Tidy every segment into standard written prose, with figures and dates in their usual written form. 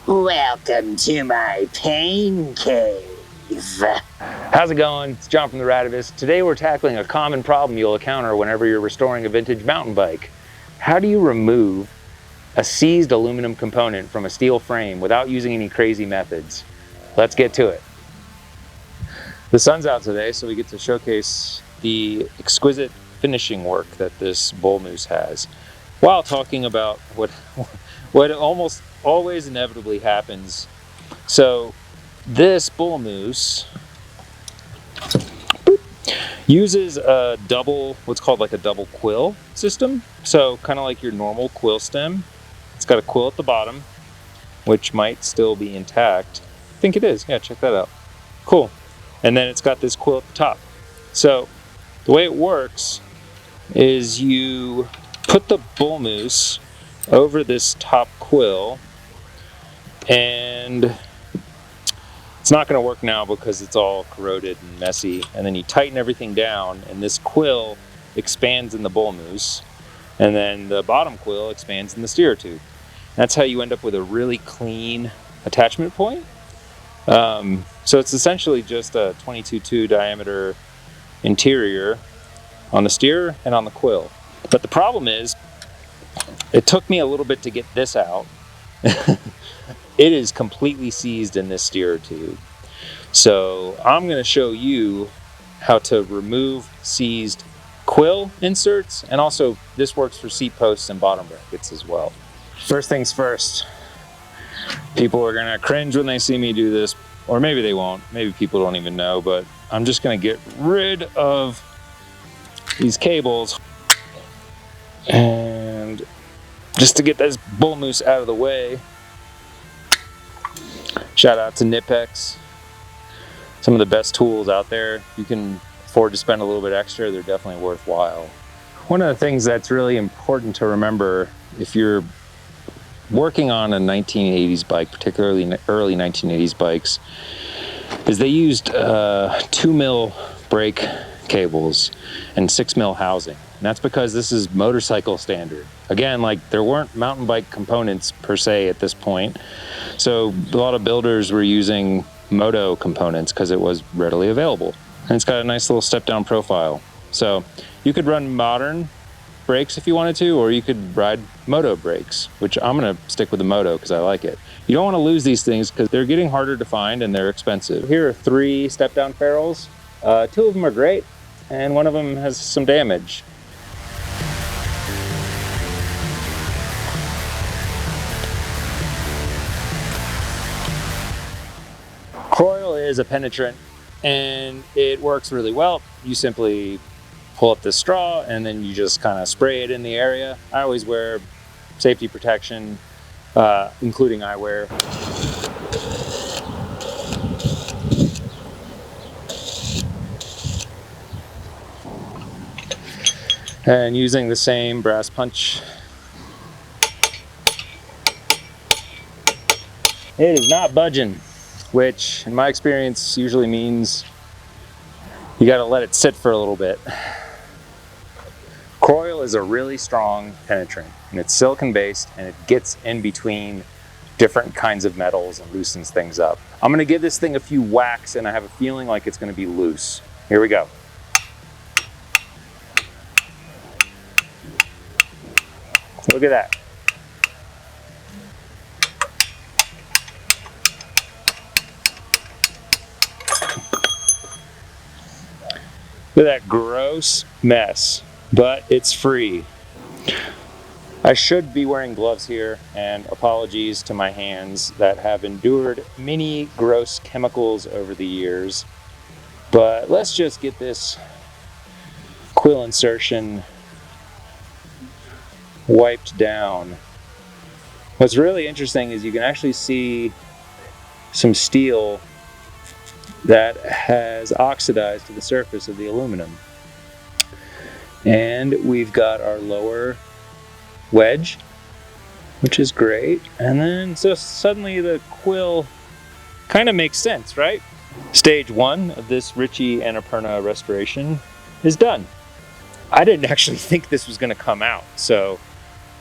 Welcome to my pain cave. How's it going? It's John from the Radivis. Today we're tackling a common problem you'll encounter whenever you're restoring a vintage mountain bike. How do you remove a seized aluminum component from a steel frame without using any crazy methods? Let's get to it. The sun's out today, so we get to showcase the exquisite finishing work that this bullmoose has, while talking about what almost always inevitably happens. So this bullmoose uses a what's called like a double quill system. So kind of like your normal quill stem. It's got a quill at the bottom, which might still be intact. I think it is. Yeah, check that out. Cool. And then it's got this quill at the top. So the way it works is you put the bullmoose over this top quill, and it's not going to work now because it's all corroded and messy, and then you tighten everything down and this quill expands in the bullmoose, and then the bottom quill expands in the steer tube. That's how you end up with a really clean attachment point. So it's essentially just a 22.2 diameter interior on the steer and on the quill. But the problem is, it took me a little bit to get this out. It is completely seized in this steer tube. So I'm going to show you how to remove seized quill inserts, and also this works for seat posts and bottom brackets as well. First things first, people are going to cringe when they see me do this, or maybe they won't. Maybe people don't even know, but I'm just going to get rid of these cables, and just to get this bullmoose out of the way, shout out to Nipex. Some of the best tools out there. If you can afford to spend a little bit extra, they're definitely worthwhile. One of the things that's really important to remember if you're working on a 1980s bike, particularly early 1980s bikes, is they used 2mm brake cables and 6mm housing. And that's because this is motorcycle standard. Again, like, there weren't mountain bike components per se at this point. So a lot of builders were using moto components because it was readily available. And it's got a nice little step down profile. So you could run modern brakes if you wanted to, or you could ride moto brakes, which I'm gonna stick with the moto because I like it. You don't want to lose these things because they're getting harder to find and they're expensive. Here are 3 step down ferrules. 2 of them are great, and 1 of them has some damage. Coil is a penetrant and it works really well. You simply pull up the straw and then you just kind of spray it in the area. I always wear safety protection, including eyewear. And using the same brass punch. It is not budging, which in my experience usually means you got to let it sit for a little bit. Coil is a really strong penetrant, and it's silicon based, and it gets in between different kinds of metals and loosens things up. I'm going to give this thing a few whacks, and I have a feeling like it's going to be loose. Here we go. Look at that. Look at that gross mess, but it's free. I should be wearing gloves here, and apologies to my hands that have endured many gross chemicals over the years. But let's just get this quill insertion wiped down. What's really interesting is you can actually see some steel that has oxidized to the surface of the aluminum. And we've got our lower wedge, which is great. And then so suddenly the quill kind of makes sense, right? Stage 1 of this Ritchie Annapurna restoration is done. I didn't actually think this was going to come out, so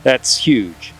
that's huge.